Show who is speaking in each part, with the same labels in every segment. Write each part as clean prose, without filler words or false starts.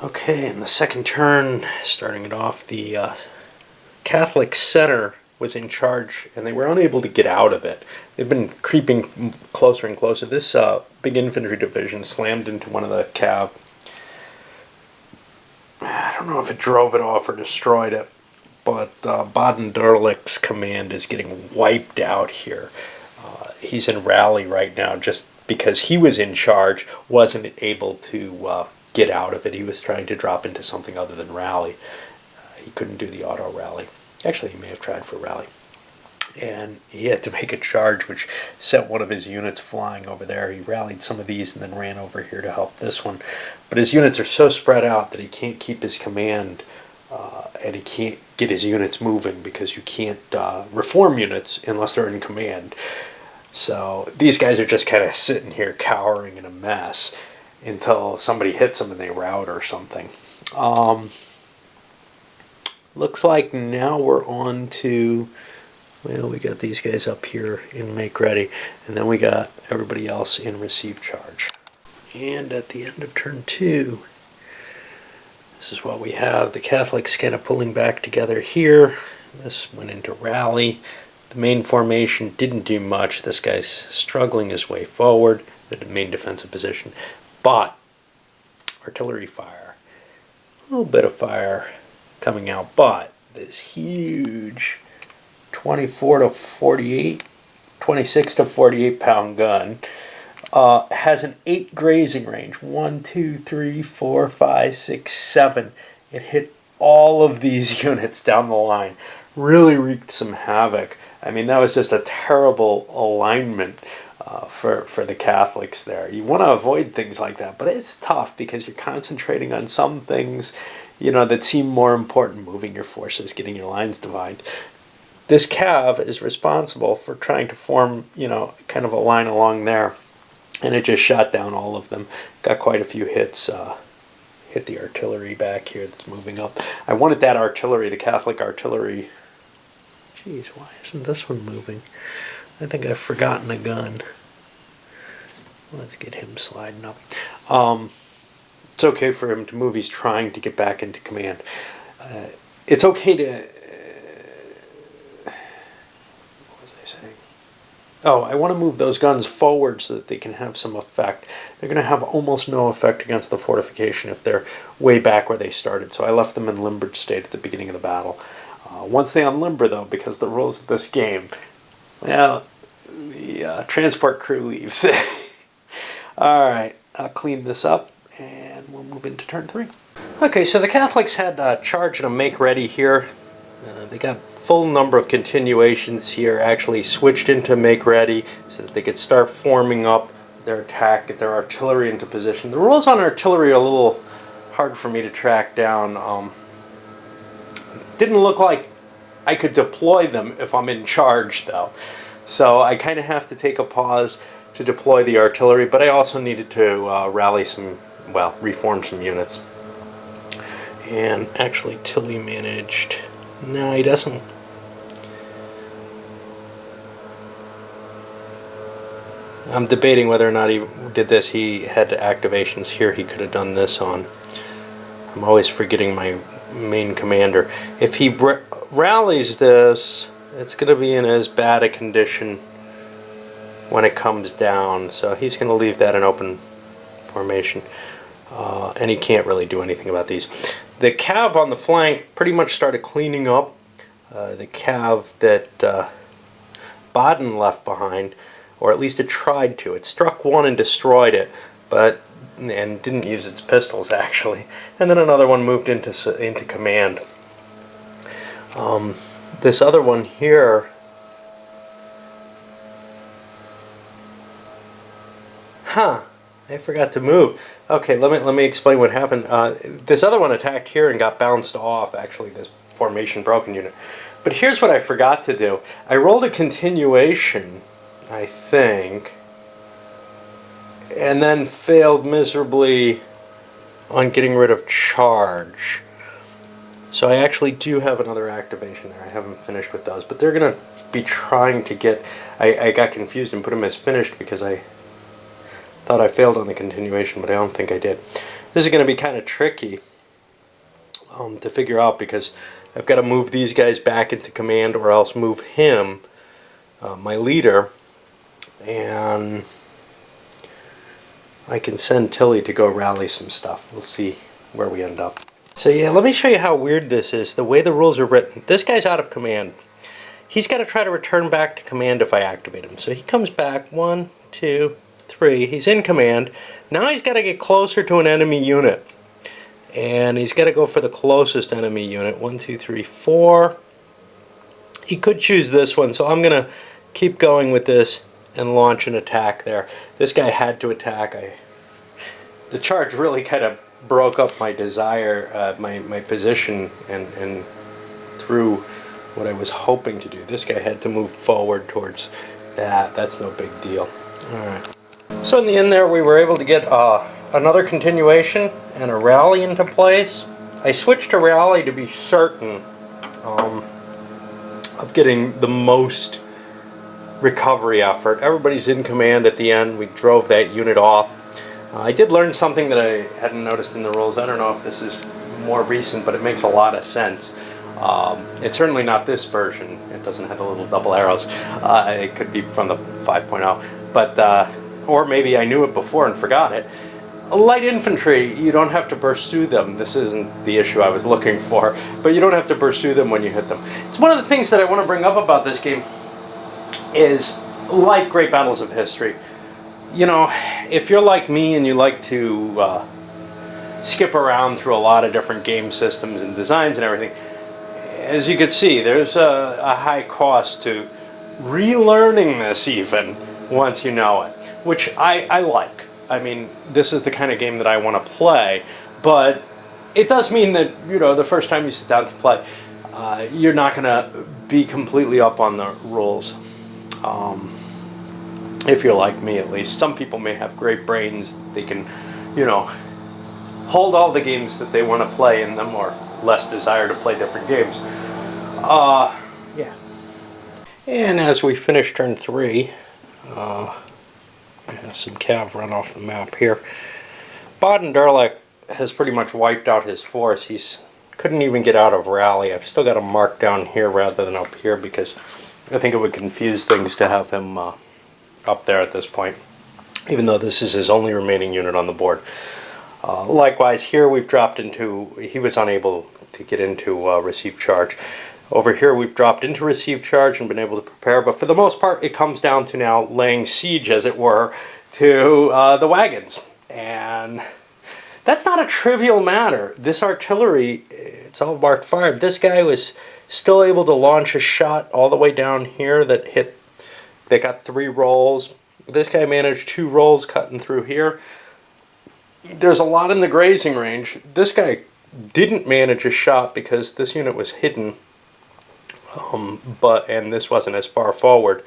Speaker 1: Okay, in the second turn, starting it off, the Catholic center was in charge, and they were unable to get out of it. They've been creeping closer and closer. This big infantry division slammed into one of the cav. I don't know if it drove it off or destroyed it, but Baden-Durlich's command is getting wiped out here. He's in rally right now just because he was in charge, wasn't able to get out of it. He was trying to drop into something other than rally. He couldn't do the auto rally. Actually, he may have tried for rally. And he had to make a charge, which sent one of his units flying over there. He rallied some of these and then ran over here to help this one. But his units are so spread out that he can't keep his command, and he can't get his units moving because you can't reform units unless they're in command. So these guys are just kind of sitting here cowering in a mess until somebody hits them and they rout or something. Looks like now we're on to, well, we got these guys up here in make ready, and then we got everybody else in receive charge. And at the end of turn 2, this is what we have. The Catholics kind of pulling back together here. This went into rally. The main formation didn't do much. This guy's struggling his way forward, the main defensive position. But artillery fire, a little bit of fire coming out, but this huge 24 to 48, 26 to 48 pound gun has an 8 grazing range. 1, 2, 3, 4, 5, 6, 7. It hit all of these units down the line. Really wreaked some havoc. I mean, that was just a terrible alignment for the Catholics there. You want to avoid things like that, but it's tough because you're concentrating on some things, you know, that seem more important, moving your forces, getting your lines divided. This cav is responsible for trying to form, you know, kind of a line along there, and it just shot down all of them. Got quite a few hits. Hit the artillery back here that's moving up. I wanted that artillery, the Catholic artillery. Jeez, why isn't this one moving? I think I've forgotten a gun. Let's get him sliding up. It's okay for him to move. He's trying to get back into command. It's okay to... what was I saying? Oh, I want to move those guns forward so that they can have some effect. They're going to have almost no effect against the fortification if they're way back where they started. So I left them in limbered state at the beginning of the battle. Once they unlimber, though, because the rules of this game, well, the transport crew leaves. All right, I'll clean this up, and we'll move into turn 3. Okay, so the Catholics had a charge and a make ready here. They got full number of continuations here, actually switched into make ready so that they could start forming up their attack, get their artillery into position. The rules on artillery are a little hard for me to track down. Didn't look like I could deploy them if I'm in charge, though. So I kind of have to take a pause to deploy the artillery, but I also needed to rally some, well, reform some units. And actually Tilly managed... No, he doesn't. I'm debating whether or not he did this. He had activations here he could have done this on. I'm always forgetting my main commander. If he rallies this, it's going to be in as bad a condition when it comes down, so he's going to leave that in open formation, and he can't really do anything about these. The cav on the flank pretty much started cleaning up. The cav that Baden left behind, or at least it tried to. It struck one and destroyed it, and didn't use its pistols, actually. And then another one moved into command. This other one here... Huh, I forgot to move. Okay, let me explain what happened. This other one attacked here and got bounced off, actually, this formation broken unit. But here's what I forgot to do. I rolled a continuation, I think, and then failed miserably on getting rid of charge. So I actually do have another activation there. I haven't finished with those, but they're going to be trying to get... I got confused and put them as finished because I thought I failed on the continuation, but I don't think I did. This is going to be kind of tricky to figure out, because I've got to move these guys back into command or else move him, my leader, and I can send Tilly to go rally some stuff. We'll see where we end up. So yeah, let me show you how weird this is, the way the rules are written. This guy's out of command. He's got to try to return back to command if I activate him. So he comes back, 1, 2, 3. He's in command. Now he's got to get closer to an enemy unit. And he's got to go for the closest enemy unit. 1, 2, 3, 4. He could choose this one, so I'm going to keep going with this and launch an attack there. This guy had to attack. The charge really kind of broke up my desire, my position, and through what I was hoping to do. This guy had to move forward towards that. That's no big deal. Alright. So in the end there, we were able to get another continuation and a rally into place. I switched to rally to be certain of getting the most recovery effort. Everybody's in command at the end. We drove that unit off. I did learn something that I hadn't noticed in the rules. I don't know if this is more recent, but it makes a lot of sense. It's certainly not this version. It doesn't have the little double arrows. It could be from the 5.0, but or maybe I knew it before and forgot it. Light infantry, you don't have to pursue them. This isn't the issue I was looking for, but you don't have to pursue them when you hit them. It's one of the things that I want to bring up about this game is, like Great Battles of History, you know, if you're like me and you like to skip around through a lot of different game systems and designs and everything, as you can see, there's a high cost to relearning this even once you know it, which I like. I mean, this is the kind of game that I want to play, but it does mean that, you know, the first time you sit down to play, you're not going to be completely up on the rules. If you're like me, at least. Some people may have great brains. They can, you know, hold all the games that they want to play in them, or less desire to play different games. Yeah. And as we finish turn 3, some cav run off the map here. Baden-Durlach has pretty much wiped out his force. He's couldn't even get out of rally. I've still got him marked down here rather than up here because I think it would confuse things to have him up there at this point, even though this is his only remaining unit on the board. Likewise, here we've dropped into, he was unable to get into receive charge. Over here we've dropped into receive charge and been able to prepare, but for the most part it comes down to now laying siege, as it were, to the wagons. And that's not a trivial matter. This artillery, it's all marked fired. This guy was still able to launch a shot all the way down here that hit, they got 3 rolls. This guy managed 2 rolls cutting through here. There's a lot in the grazing range. This guy didn't manage a shot because this unit was hidden, and this wasn't as far forward.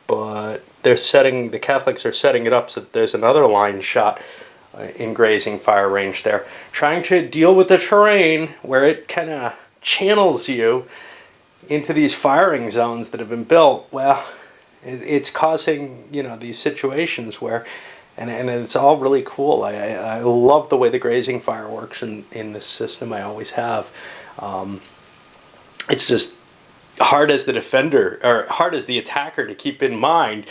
Speaker 1: But they're setting, the Catholics are setting it up so that there's another line shot in grazing fire range there, trying to deal with the terrain where it kind of channels you into these firing zones that have been built. Well, it's causing, you know, these situations where, and it's all really cool. I love the way the grazing fire works in this system. I always have. It's just hard as the defender, or hard as the attacker, to keep in mind.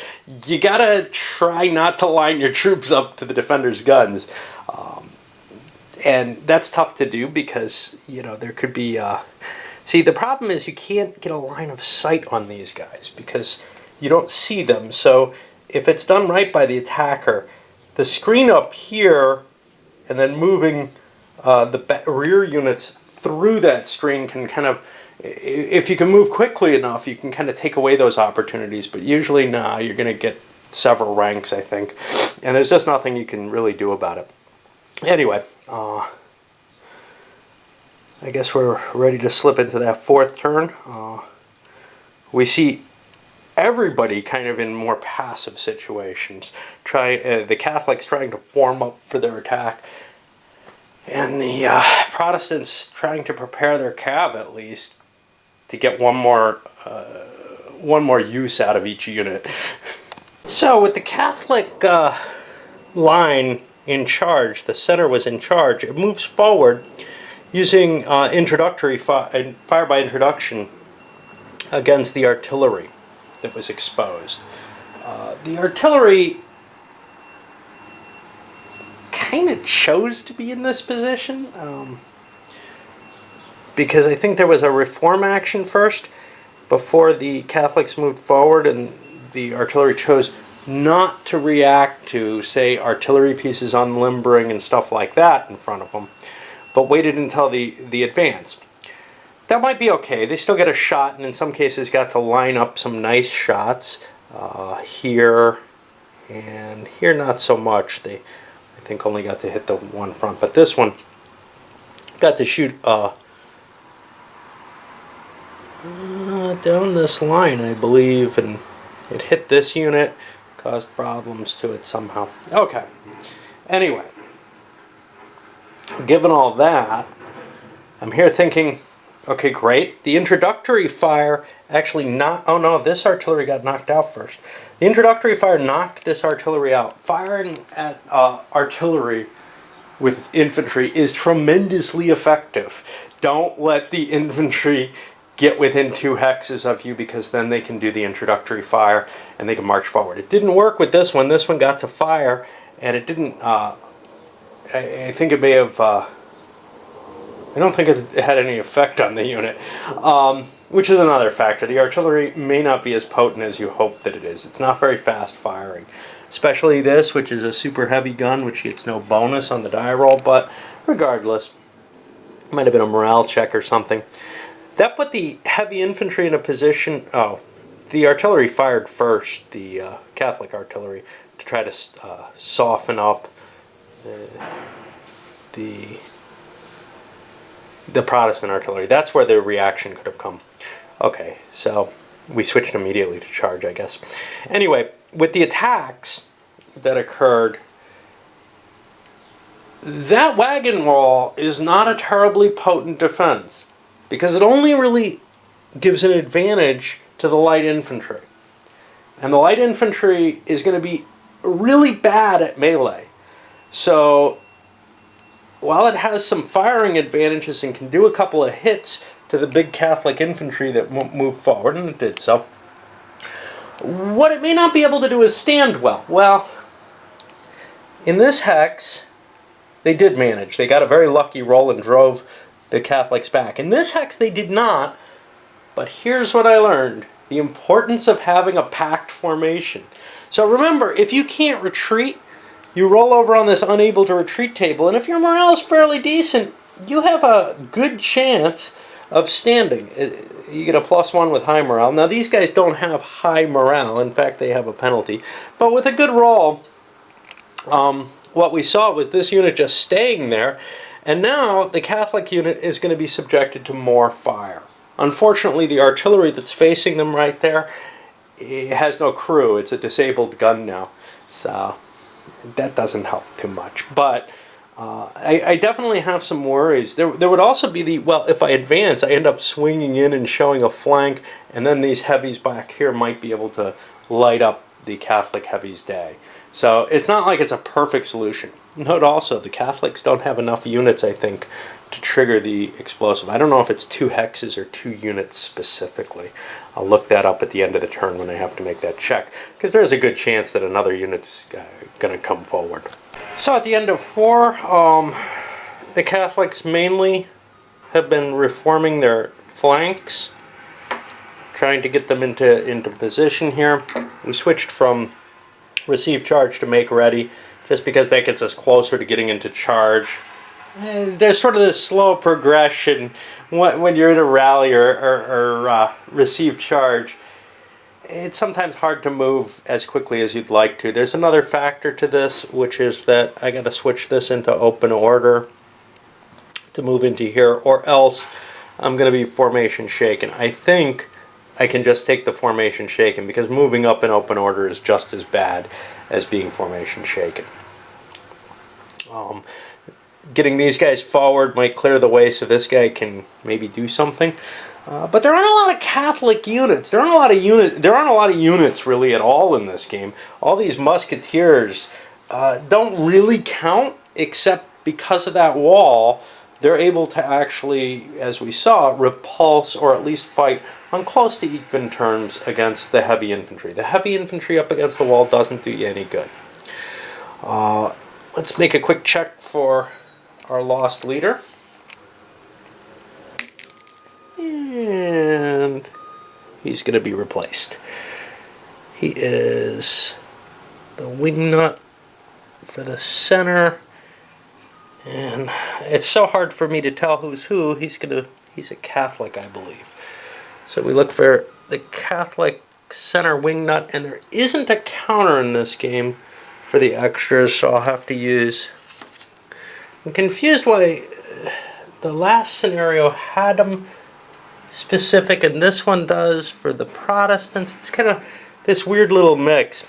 Speaker 1: You gotta try not to line your troops up to the defender's guns, and that's tough to do because, you know, there could be see, the problem is you can't get a line of sight on these guys because you don't see them. So if it's done right by the attacker, the screen up here and then moving the rear units through that screen can kind of, if you can move quickly enough, you can kind of take away those opportunities. But usually, nah, you're going to get several ranks, I think. And there's just nothing you can really do about it. Anyway, I guess we're ready to slip into that 4th turn. We see everybody kind of in more passive situations. The Catholics trying to form up for their attack, and the Protestants trying to prepare their cav at least to get one more use out of each unit. So with the Catholic line in charge, the center was in charge, it moves forward. using introductory fire by introduction against the artillery that was exposed. The artillery kind of chose to be in this position because I think there was a reform action first before the Catholics moved forward, and the artillery chose not to react to, say, artillery pieces unlimbering and stuff like that in front of them, but waited until the advance. That might be okay. They still get a shot, and in some cases got to line up some nice shots here and here. Not so much. They, I think, only got to hit the one front, but this one got to shoot down this line, I believe, and it hit this unit, caused problems to it somehow. Okay. Anyway, given all that, I'm here thinking, okay, great. The introductory fire actually knocked... Oh no, this artillery got knocked out first. The introductory fire knocked this artillery out. Firing at artillery with infantry is tremendously effective. Don't let the infantry get within 2 hexes of you, because then they can do the introductory fire and they can march forward. It didn't work with this one. This one got to fire, and it didn't... I think it may have... I don't think it had any effect on the unit, which is another factor. The artillery may not be as potent as you hope that it is. It's not very fast firing, especially this, which is a super heavy gun, which gets no bonus on the die roll, but regardless, it might have been a morale check or something. That put the heavy infantry in a position... Oh, the artillery fired first, the Catholic artillery, to try to soften up the Protestant artillery. That's where the reaction could have come. Okay, so we switched immediately to charge, I guess. Anyway, with the attacks that occurred, that wagon wall is not a terribly potent defense, because it only really gives an advantage to the light infantry. And the light infantry is going to be really bad at melee. So while it has some firing advantages and can do a couple of hits to the big Catholic infantry that moved forward, and it did so, what it may not be able to do is stand well. Well, in this hex, they did manage. They got a very lucky roll and drove the Catholics back. In this hex, they did not, but here's what I learned. The importance of having a packed formation. So remember, if you can't retreat, you roll over on this unable to retreat table, and if your morale is fairly decent, you have a good chance of standing. You get a +1 with high morale. Now, these guys don't have high morale. In fact, they have a penalty. But with a good roll, what we saw was this unit just staying there, and now the Catholic unit is going to be subjected to more fire. Unfortunately, the artillery that's facing them right there, it has no crew. It's a disabled gun now. So that doesn't help too much. But I definitely have some worries. There would also be the, well, if I advance, I end up swinging in and showing a flank, and then these heavies back here might be able to light up the Catholic heavies' day. So it's not like it's a perfect solution. Note also, the Catholics don't have enough units, I think, to trigger the explosive. I don't know if it's 2 hexes or 2 units specifically. I'll look that up at the end of the turn when I have to make that check, because there's a good chance that another unit's going to come forward. So at the end of 4, the Catholics mainly have been reforming their flanks, trying to get them into position here. We switched from receive charge to make ready, just because that gets us closer to getting into charge. There's sort of this slow progression when you're in a rally or receive charge. It's sometimes hard to move as quickly as you'd like to. There's another factor to this, which is that I got to switch this into open order to move into here, or else I'm going to be formation shaken. I think I can just take the formation shaken, because moving up in open order is just as bad as being formation shaken. Getting these guys forward might clear the way so this guy can maybe do something. But there aren't a lot of Catholic units. There aren't a lot of units really at all in this game. All these musketeers don't really count, except because of that wall they're able to actually, as we saw, repulse or at least fight on close to even terms against the heavy infantry. The heavy infantry up against the wall doesn't do you any good. Let's make a quick check for our lost leader. And he's going to be replaced. He is the wingnut for the center. And it's so hard for me to tell who's who. He's a Catholic, I believe. So we look for the Catholic center wingnut, and there isn't a counter in this game for the extras, so I'll have to use... I'm confused why the last scenario had them specific and this one does for the Protestants. It's kind of this weird little mix.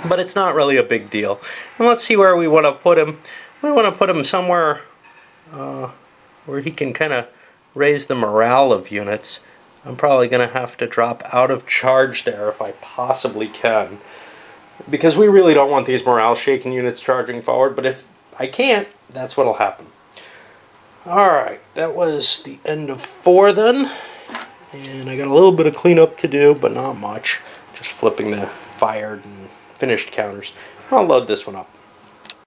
Speaker 1: But it's not really a big deal. And let's see where we want to put him. We want to put him somewhere where he can kind of raise the morale of units. I'm probably going to have to drop out of charge there if I possibly can, because we really don't want these morale shaking units charging forward, but if I can't, that's what'll happen. Alright, that was the end of 4 then, and I got a little bit of cleanup to do, but not much. Just flipping the fired and finished counters. I'll load this one up.